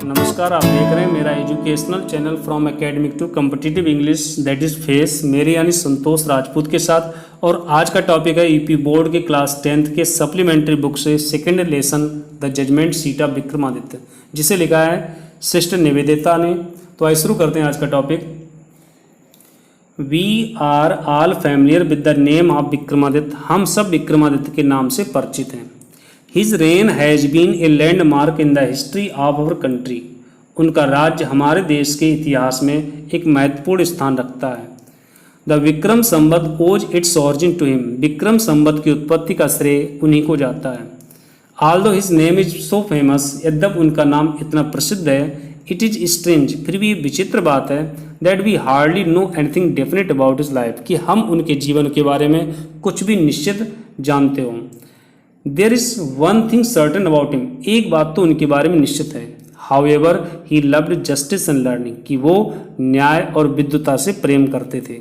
नमस्कार, आप देख रहे हैं मेरा educational channel from academic to competitive English that is face, मेरे यानी संतोष राजपूत के साथ। और आज का टॉपिक है यूपी बोर्ड के क्लास 10th के सप्लीमेंट्री बुक से second lesson the judgement seat of Vikramaditya, जिसे लिखा है सिस्टर निवेदिता ने। तो आइए शुरू करते हैं आज का topic. We are all familiar with the name of Vikramaditya, हम सब विक्रमादित्य के नाम से परिचित हैं। His reign has been a landmark in the history of our country, उनका राज्य हमारे देश के इतिहास में एक महत्वपूर्ण स्थान रखता है। The Vikram Samvat owes its origin to him, Vikram Samvat की उत्पत्ति का श्रेय उन्हीं को जाता है। Although his name is so famous, यद्यप उनका नाम इतना प्रसिद्ध है, इट इज स्ट्रेंज, फिर भी विचित्र बात है, that we hardly know anything definite about his life, कि हम उनके जीवन के बारे में कुछ भी निश्चित जानते हों। There is one thing certain about him, एक बात तो उनके बारे में निश्चित है। However he loved justice and learning, कि वो न्याय और विद्वता से प्रेम करते थे।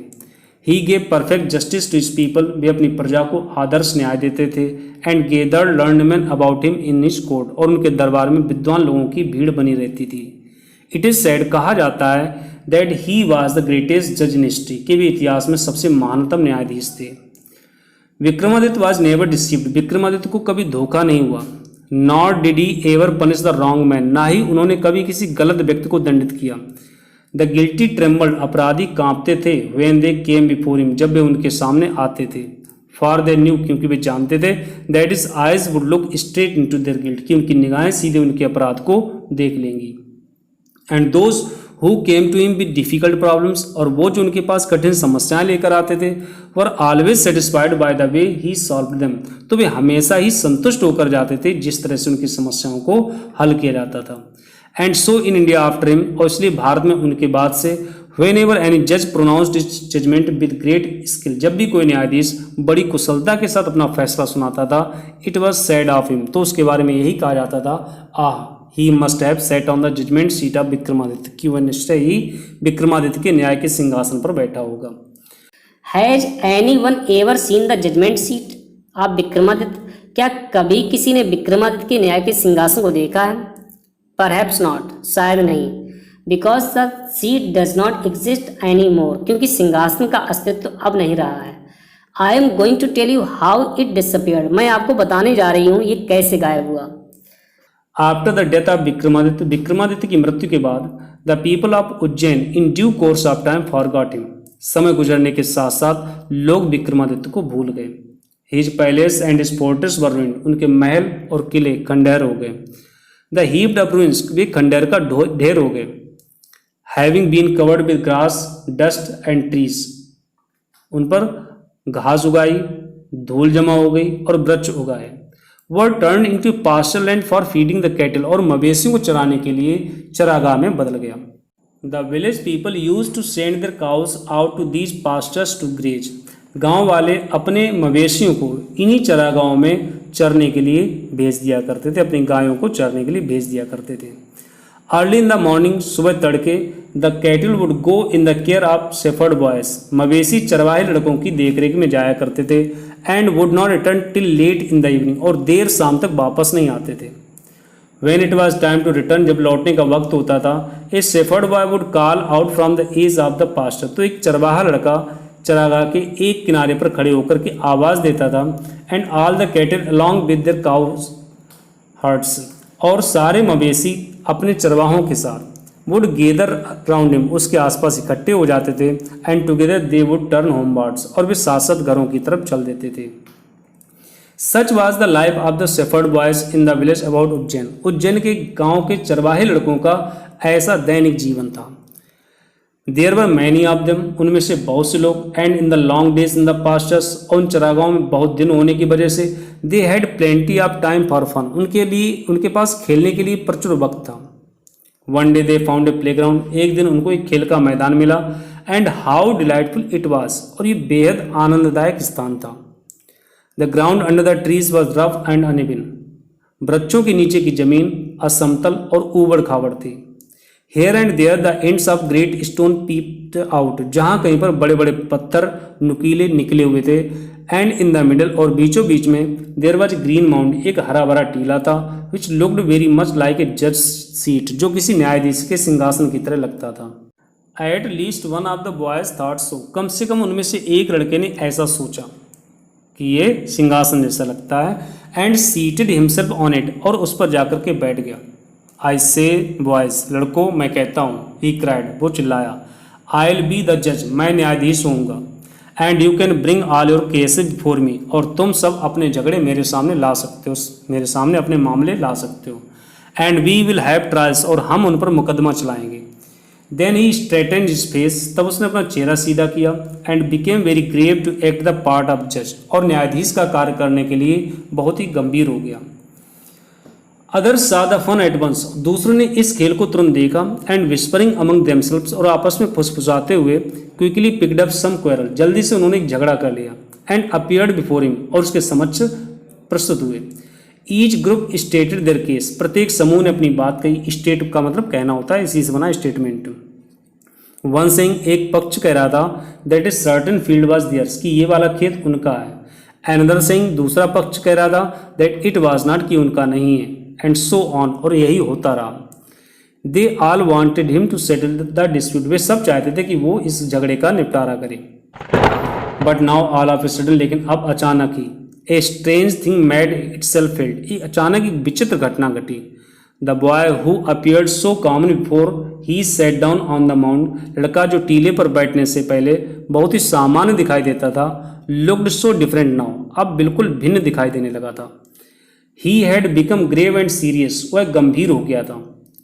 He gave perfect justice to his people, वे अपनी प्रजा को आदर्श न्याय देते थे। And gathered learned men about him in his court, और उनके दरबार में विद्वान लोगों की भीड़ बनी रहती थी। इट इज सेड, कहा जाता है, that he was the greatest जज इन हिस्ट्री, कि वे इतिहास में सबसे महानतम न्यायाधीश थे। Vikramaditya was never deceived, Vikramaditya को कभी धोखा नहीं हुआ। Not did he ever punish the wrong man, ना ही उन्होंने कभी किसी गलत व्यक्ति को दंडित किया। द गिल्टी ट्रेम्बल्ड, अपराधी कांपते थे। When they came before him, जब वे उनके सामने आते थे। फॉर दे न्यू, क्योंकि वे जानते थे, that his eyes would look straight into their guilt, कि उनकी निगाहें सीधे उनके अपराध को देख लेंगी। And those who came to him with difficult problems, और वो जो उनके पास कठिन समस्याएं लेकर आते थे, were always satisfied by the way he solve them, तो वे हमेशा ही संतुष्ट होकर जाते थे जिस तरह से उनकी समस्याओं को हल किया जाता था। And so in India after him, और इसलिए भारत में उनके बाद से, वेन एवर एनी जज pronounced his judgement with great skill, जब भी कोई न्यायाधीश बड़ी कुशलता के साथ अपना फैसला सुनाता था, it was said of him, तो उसके बारे में यही कहा जाता था, ah he must have sat on the judgement seat of Vikramaditya, कि वह निश्चय ही विक्रमादित्य के न्याय के सिंहासन पर बैठा होगा। Has anyone ever seen the judgement seat of Vikramaditya, क्या कभी किसी ने विक्रमादित्य के न्याय के सिंहासन को देखा है? परहैप्स नॉट, शायद नहीं। Because the seat does not exist any more, क्योंकि सिंहासन का अस्तित्व अब नहीं रहा है। I am going to tell you how it disappeared, मैं आपको बताने जा रही हूँ ये कैसे गायब हुआ। After the death of Vikramaditya, Vikramaditya की मृत्यु के बाद, the people of Ujjain in due course of time forgot him, समय गुजरने के साथ साथ लोग विक्रमादित्य को भूल गए। His palace and his fortress were ruined, उनके महल और किले खंडहर हो गए। द हीप्ड अप रूइंस, वे खंडहर का ढेर हो गए। Having been covered with grass dust and trees, उन पर घास उगाई, धूल जमा हो गई और वृक्ष उगाए। Were turned into pasture land for feeding the cattle, और मवेशियों को चराने के लिए चरागाह में बदल गया। The village people use to send their cows out to these pastures to graze, गांव वाले अपने मवेशियों को इन्हीं चरागाहों में चरने के लिए भेज दिया करते थे, अपनी गायों को चरने के लिए भेज दिया करते थे। अर्ली इन द मॉर्निंग, सुबह तड़के, the cattle would go in the care of shepherd boys, मवेशी चरवाहे लड़कों की देखरेख में जाया करते थे। And would not return till late in the evening, और देर शाम तक वापस नहीं आते थे। When it was time to return, जब लौटने का वक्त होता था, a shepherd boy would call out from the edge of the pasture, तो एक चरवाहा लड़का चरागाह के एक किनारे पर खड़े होकर के आवाज़ देता था। And all the cattle along with their cowherds, और सारे मवेशी अपने चरवाहों के साथ, वुड गेदर अराउंड हिम, उसके आसपास इकट्ठे हो जाते थे। And together they would turn homewards, और वे साथ साथ घरों की तरफ चल देते थे। Such was the life of the shepherd boys in the village about Ujjain, Ujjain के गांव के चरवाहे लड़कों का ऐसा दैनिक जीवन था। There were many of them, उनमें से बहुत से लोग। And in the long days in the pastures, और उन चरागाहों में बहुत दिन होने की वजह से, they had plenty of time for fun, उनके पास खेलने के लिए प्रचुर वक्त था। One day they found a playground, एक दिन उनको एक खेल का मैदान मिला। And how delightful it was, और ये बेहद आनंददायक स्थान था। The ground under the trees was rough and uneven, वृक्षों के नीचे की जमीन असमतल और ऊबड़ खाबड़ थी। Here and there the ends of great stone peeped out, जहाँ कहीं पर बड़े बड़े पत्थर नुकीले निकले हुए थे। एंड इन द मिडल, और बीचों बीच में, देयर वॉज ग्रीन माउंड, एक हरा भरा टीला था, which looked very much like a जज सीट, जो किसी न्यायाधीश के सिंहासन की तरह लगता था। At least one of the boys thought so, कम से कम उनमें से एक लड़के ने ऐसा सोचा कि ये सिंहासन जैसा लगता है। And seated himself on it, और उस पर जाकर के बैठ गया। आई से बॉयज, लड़कों मैं कहता हूँ, ही क्राइड, वो चिल्लाया, आई विल बी द जज, मैं न्यायाधीश होऊंगा। And you can bring all your cases before me, और तुम सब अपने झगड़े मेरे सामने ला सकते हो, मेरे सामने अपने मामले ला सकते हो। And we will have trials, और हम उन पर मुकदमा चलाएंगे। Then he straightened his face, तब उसने अपना चेहरा सीधा किया। And became very grave to act the part of जज, और न्यायाधीश का कार्य करने के लिए बहुत ही गंभीर हो गया। अदर्स सा द फन एट वंस, दूसरों ने इस खेल को तुरंत देखा। एंड विस्परिंग अमंग देमसेल्व्स, और आपस में फुसफुसाते हुए, quickly picked up some quarrel, जल्दी से उन्होंने एक झगड़ा कर लिया। एंड अपीयर्ड बिफोर हिम, और उसके समक्ष प्रस्तुत हुए। Each group stated there case, प्रत्येक समूह ने अपनी बात कही। स्टेट का मतलब कहना होता है, इसी से बना स्टेटमेंट। वन सेइंग, एक पक्ष कह रहा था, that is certain field was theirs, कि ये वाला खेत उनका है। अनदर सेइंग, दूसरा पक्ष कह रहा था, दैट इट वाज नॉट, कि उनका नहीं है। एंड सो ऑन, और यही होता रहा। They all wanted him to settle the dispute, वे सब चाहते थे कि वो इस झगड़े का निपटारा करे। But now all of a sudden, लेकिन अब अचानक ही, a strange thing made itself felt, ये अचानक एक विचित्र घटना घटी। The boy who appeared so common before he sat down on the mound, लड़का जो टीले पर बैठने से पहले बहुत ही सामान्य दिखाई देता था, लुक्ड सो डिफरेंट नाउ, अब बिल्कुल भिन्न दिखाई देने लगा था। He had become grave and serious, वह गंभीर हो गया था।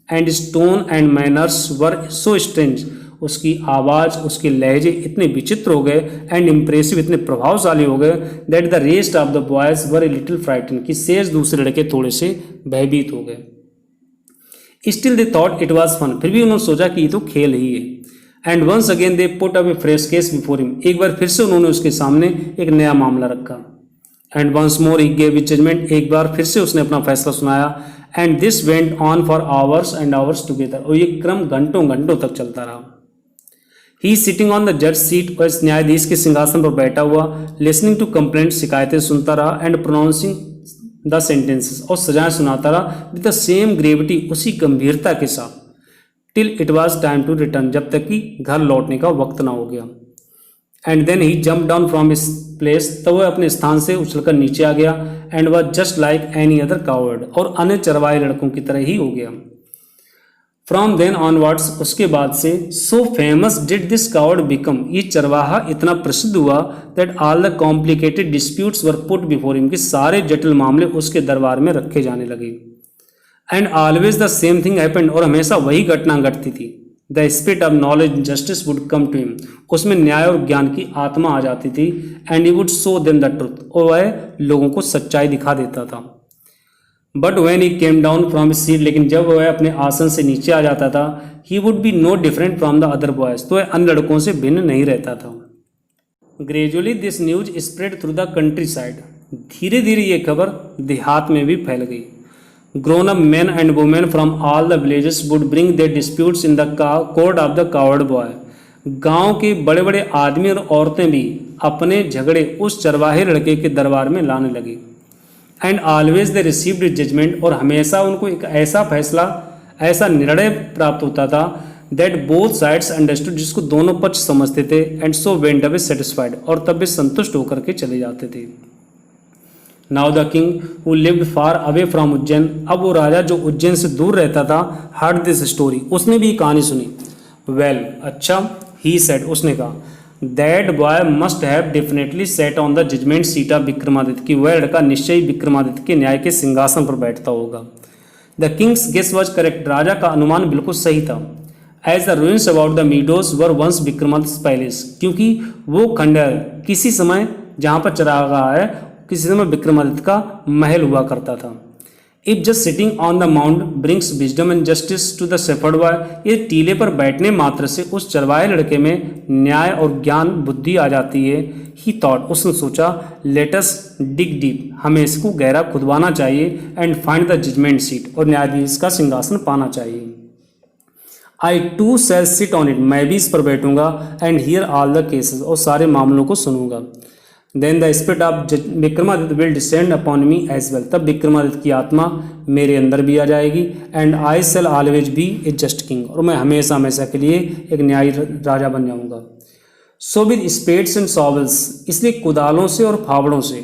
And tone and manners were so strange, उसकी आवाज़, उसके लहजे इतने विचित्र हो गए, एंड इम्प्रेसिव, इतने प्रभावशाली हो गए, that the rest of the boys were a little frightened, कि शेष दूसरे लड़के थोड़े से भयभीत हो गए। Still they thought it was fun, फिर भी उन्होंने सोचा कि ये तो खेल ही है। And once again they put up a fresh case before him, एक बार फिर से उन्होंने उसके सामने एक नया मामला रखा। And once more he gave his judgement, एक बार फिर से उसने अपना फैसला सुनाया। And this went on for hours and hours together, और ये क्रम घंटों घंटों तक चलता रहा। ही सिटिंग ऑन द जज सीट, और इस न्यायाधीश के सिंहासन पर बैठा हुआ, लिसनिंग टू कंप्लेंट, शिकायतें सुनता रहा। एंड प्रोनाउंसिंग द सेंटेंसेस, और सजाएं सुनाता रहा, विद द सेम ग्रेविटी, उसी गंभीरता के साथ। Till it was time to return, जब तक कि घर लौटने का वक्त ना हो गया। And then he jump down from his place, तो वह अपने स्थान से उछलकर नीचे आ गया। And was just like any other cowherd, और अन्य चरवाहे लड़कों की तरह ही हो गया। फ्रॉम देन ऑनवर्ड्स, उसके बाद से, so famous did this coward become, ये चरवाहा इतना प्रसिद्ध हुआ, that all the complicated disputes were put before him, कि सारे जटिल मामले उसके दरबार में रखे जाने लगे। And always the same thing happened, और हमेशा वही घटना घटती थी। The spirit of knowledge justice would come to him, उसमें न्याय और ज्ञान की आत्मा आ जाती थी। And he would show them the truth, और वह लोगों को सच्चाई दिखा देता था। But when he came down from his seat, लेकिन जब वह अपने आसन से नीचे आ जाता था, he would be no different from the other boys, तो वह अन्य लड़कों से भिन्न नहीं रहता था। Gradually this news spread through the countryside, धीरे धीरे ये खबर देहात में भी फैल गई। Grown up man and women from all the villages would bring their disputes in the court of the cowherd boy, गांव के बड़े बड़े आदमी और औरतें भी अपने झगड़े उस चरवाहे लड़के के दरबार में लाने लगे। And always they received judgement, और हमेशा उनको एक ऐसा फैसला, ऐसा निर्णय प्राप्त होता था, दैट बोथ साइड्स अंडरस्टूड, जिसको दोनों पक्ष समझते थे। And so went away satisfied, और तब वे संतुष्ट होकर के चले जाते थे। Now the king who lived far away from Ujjain, अब वो राजा जो उज्जैन से दूर रहता था, हर्ड दिस स्टोरी, उसने भी कहानी सुनी। वेल, अच्छा, ही सेड, उसने कहा, that boy must have definitely sat on the judgement seat of Vikramaditya, कि वह लड़का निश्चय ही विक्रमादित्य के न्याय के सिंहासन पर बैठता होगा। The king's guess was correct, राजा का अनुमान बिल्कुल सही था। As the ruins about the meadows were once Vikramaditya palace, क्योंकि वो खंडहर किसी समय, जहाँ पर चरागाह है, किसी समय विक्रमादित्य का महल हुआ करता था। If just sitting on the mount brings wisdom and justice to the shepherd boy, ये टीले पर बैठने मात्र से उस चरवाहे लड़के में न्याय और ज्ञान बुद्धि आ जाती है। ही थॉट, उसने सोचा, लेट अस डिग डीप, हमें इसको गहरा खुदवाना चाहिए। And find the judgement seat, और न्यायाधीश का सिंहासन पाना चाहिए। I too shall sit on it, मैं भी इस पर बैठूंगा, and hear all the cases, और सारे मामलों को सुनूंगा। Then the spirit of Vikramaditya will descend upon me as well, तब विक्रमादित्य की आत्मा मेरे अंदर भी आ जाएगी। And I shall always be a just king, और मैं हमेशा हमेशा के लिए एक न्यायी राजा बन जाऊंगा। सो विद स्पेड्स एंड सॉवल्स, इसलिए कुदालों से और फावड़ों से,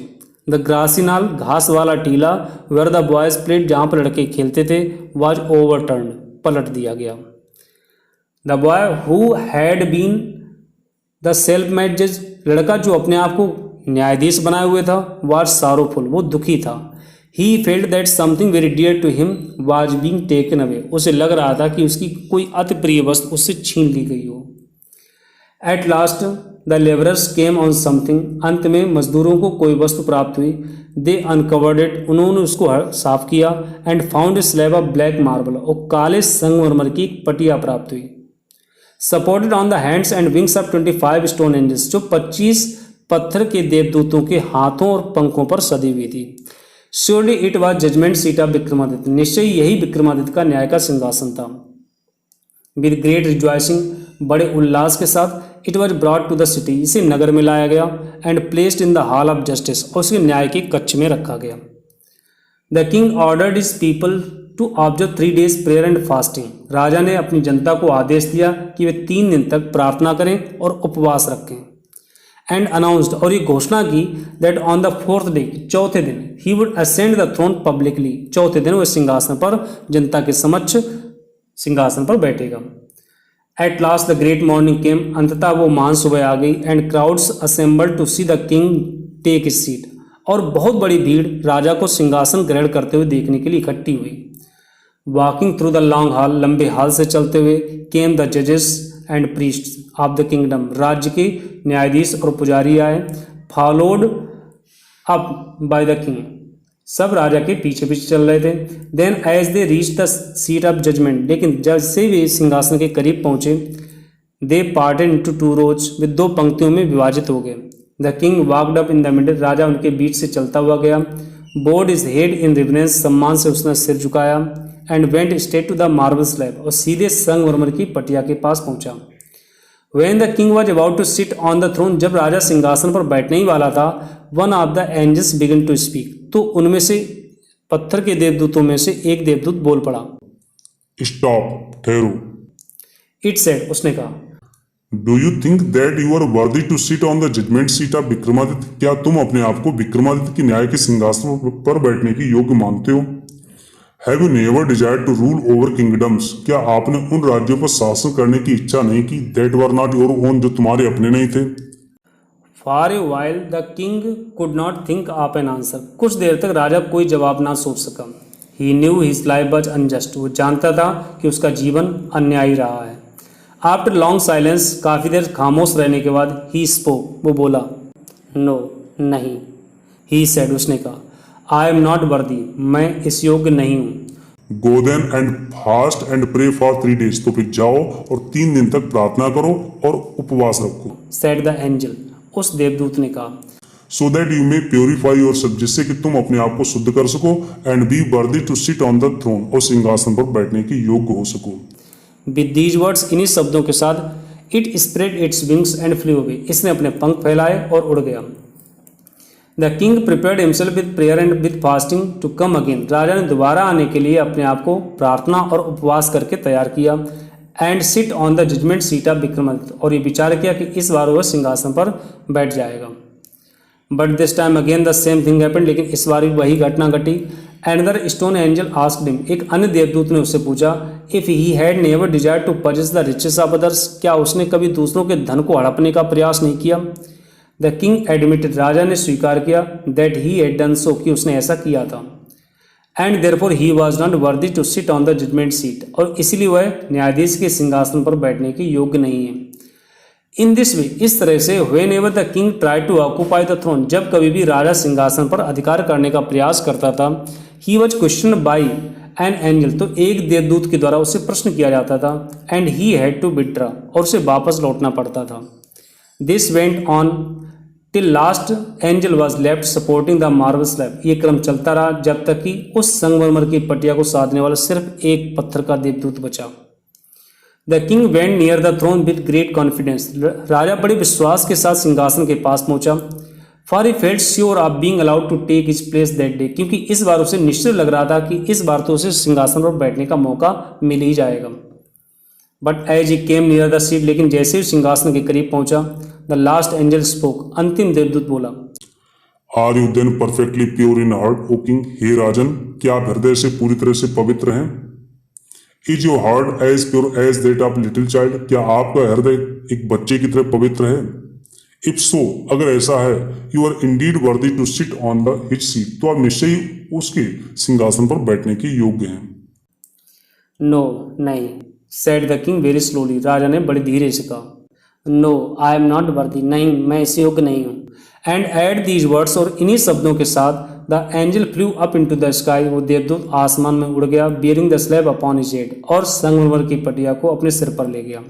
द ग्रासी नाल, घास वाला टीला, वेयर द बॉयज प्लेड, जहाँ पर लड़के खेलते थे, वाज ओवरटर्न्ड, पलट दिया गया। The boy who had been the self made जज, लड़का जो अपने आप को न्यायाधीश बनाए हुए था, वाज सारोफुल, वो दुखी था। He felt that something very dear to him was being taken away, उसे लग रहा था कि उसकी कोई अति प्रिय वस्तु उससे छीन ली गई हो। Eight last the labourers came on something, अंत में मजदूरों को कोई वस्तु प्राप्त हुई। दे अनकवर्ड इट, उन्होंने उसको साफ किया। And found a slab of black marble, और काले संगमरमर की एक पटिया प्राप्त हुई। Supported on the hands and wings of 25 stone angels, जो 25 पत्थर के देवदूतों के हाथों और पंखों पर सदी हुई थी। Surely it was judgment seat of Vikramaditya, निश्चय यही विक्रमादित्य का न्याय का सिंहासन था। विद ग्रेट रिजॉइसिंग, बड़े उल्लास के साथ, it was brought to the city, इसे नगर में लाया गया। And placed in the hall of justice, और उसे न्याय के कक्ष में रखा गया। The king ordered his people to observe 3 days prayer and fasting, राजा ने अपनी जनता को आदेश दिया कि वे 3 दिन तक प्रार्थना करें और उपवास रखें। एंड अनाउंस्ड, और ये घोषणा की, that on the 4th day, चौथे दिन, he would ascend the throne publicly, चौथे दिन वह सिंहासन पर जनता के समक्ष सिंहासन पर बैठेगा। At last the great morning came, अंततः वो महान सुबह आ गई। And crowds assembled to see the king take his seat, और बहुत बड़ी भीड़ राजा को सिंहासन ग्रहण करते हुए देखने के लिए इकट्ठी हुई। Walking through the long hall, लंबे हॉल से चलते हुए, केम द जजेस and priests of the kingdom, राज्य के न्यायाधीश और पुजारी आए। Followed up by the king, सब राजा के पीछे पीछे चल रहे थे। Then as they reach the seat of judgment, लेकिन जब से वे सिंहासन के करीब पहुंचे, दे पार्टेड इनटू 2 rows, वे 2 पंक्तियों में विभाजित हो गए। The king walked up in the middle, राजा उनके बीच से चलता हुआ गया। Bowed his head in reverence, सम्मान से उसने सिर झुकाया। And went straight to the marble slab, और सीधे संगमरमर की पटिया के पास पहुंचा। When the king was about to sit on the throne, जब राजा सिंहासन पर बैठने ही वाला था, one of the angels began to speak, तो उनमें से पत्थर के देवदूतों में से एक देवदूत बोल पड़ा। स्टॉप, ठहरो। It said, उसने कहा, do you think that you are worthy to sit on the judgement seat of Vikramaditya, क्या तुम अपने आप को विक्रमादित्य के न्याय के सिंहासन पर बैठने की योग्य मानते हो? Have you never desire to rule over kingdoms, क्या आपने उन राज्यों पर शासन करने की इच्छा नहीं की, that were not your own, जो तुम्हारे अपने नहीं थे? For a while the king could not think of an answer, कुछ देर तक राजा कोई जवाब ना सोच सका। He knew his life was unjust, वो जानता था कि उसका जीवन अन्यायी रहा है। आफ्टर लॉन्ग साइलेंस, काफ़ी देर खामोश रहने के बाद, ही स्पोक, वो बोला। नो, नहीं। ही सेड, उसने कहा, आई एम नॉट वर्दी, मैं इस योग्य नहीं हूँ। Go then and fast and pray for 3 days, तो फिर जाओ और 3 दिन तक प्रार्थना करो और उपवास रखो। सेड द एंजल, उस देवदूत ने कहा। So that you may purify yourself, जिससे कि तुम अपने आप को शुद्ध कर सको। And be worthy to sit on the throne, और सिंहासन पर बैठने की योग्य हो सको। विद दीज वर्ड्स, इन्हीं शब्दों के साथ, it spread its wings and flew away, इसने अपने पंख फैलाए और उड़ गया। The king prepared himself with prayer and with fasting to come again, राजा ने दोबारा आने के लिए अपने आप को प्रार्थना और उपवास करके तैयार किया। And sit on the judgement seat of Vikramaditya, और ये विचार किया कि इस बार वह सिंहासन पर बैठ जाएगा। But this time again the same thing happened, लेकिन इस बार भी वही घटना घटी। Another stone angel asked him, एक अन्य देवदूत ने उससे पूछा, if he had never desire to possess the riches of others, क्या उसने कभी दूसरों के धन को हड़पने का प्रयास नहीं किया? द किंग एडमिटेड, राजा ने स्वीकार किया, that he had done so, कि उसने ऐसा किया था। And therefore he was not worthy to sit on the judgement seat, और इसलिए वह न्यायाधीश के सिंहासन पर बैठने के योग्य नहीं है। इन दिस वे, इस तरह से, whenever the king try to occupy the throne, जब कभी भी राजा सिंहासन पर अधिकार करने का प्रयास करता था, he was question by an angel, तो एक देवदूत के द्वारा उसे प्रश्न किया जाता था। And he had to withdraw, और उसे वापस लौटना पड़ता था। This went on till last angel was left supporting the marble slab, ये क्रम चलता रहा जब तक कि उस संगमरमर की पटिया को साधने वाला सिर्फ एक पत्थर का देवदूत बचा। The king went near the throne with great confidence. राजा बड़े विश्वास के साथ सिंहासन के पास पहुंचा। For he felt sure of being allowed to take his place that day, क्योंकि इस बार उसे निश्चित लग रहा था कि इस बार तो उसे सिंहासन पर बैठने का मौका मिल ही जाएगा। But as he came near the seat, लेकिन जैसे ही सिंहासन के करीब पहुंचा, द लास्ट एंजल स्पोक, अंतिम देवदूत बोला, are you then perfectly pure in heart O king, हे राजन क्या आप हृदय से पूरी तरह से पवित्र हैं? Is your heart as pure as that of little child, क्या आपका हृदय एक बच्चे की तरह पवित्र है? इफ सो, अगर ऐसा है, you are indeed worthy to sit on the hitch seat, तो आप निश्चय ही उसके सिंहासन पर बैठने के योग्य हैं। नो नहीं, said the king very slowly, राजा ने बड़े धीरे से कहा। No I am not worthy, नहीं मैं इसे योग्य नहीं हूँ। एंड एट दीज वर्ड्स, और इन्हीं शब्दों के साथ the angel flu up into the sky, वो देवदूत आसमान में उड़ गया, bearing the slab upon his head, और संगमरमर की पटिया को अपने सिर पर ले गया।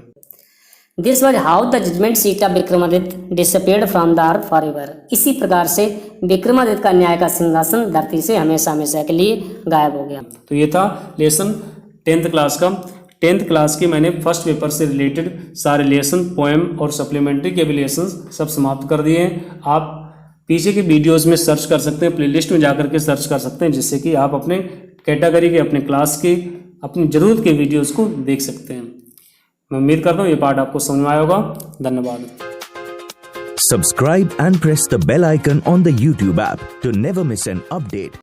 This was how the judgement seat of Vikramaditya disappeared from the earth for ever. इसी प्रकार से विक्रमादित्य का न्याय का सिंहासन धरती से हमेशा हमेशा के लिए गायब हो गया। तो ये था लेसन 10th क्लास का। 10th क्लास के मैंने फर्स्ट पेपर से रिलेटेड सारे लेसन, पोएम और सप्लीमेंट्री के भी लेसन सब समाप्त कर दिए हैं। आप पीछे के वीडियोस में सर्च कर सकते हैं, प्लेलिस्ट में जाकर के सर्च कर सकते हैं, जिससे कि आप अपने कैटेगरी के, अपने क्लास के, अपनी ज़रूरत के वीडियोस को देख सकते हैं। मैं उम्मीद करता हूँ ये पार्ट आपको समझ में आया होगा। धन्यवाद। Subscribe and press the bell icon on the YouTube app to never miss an update.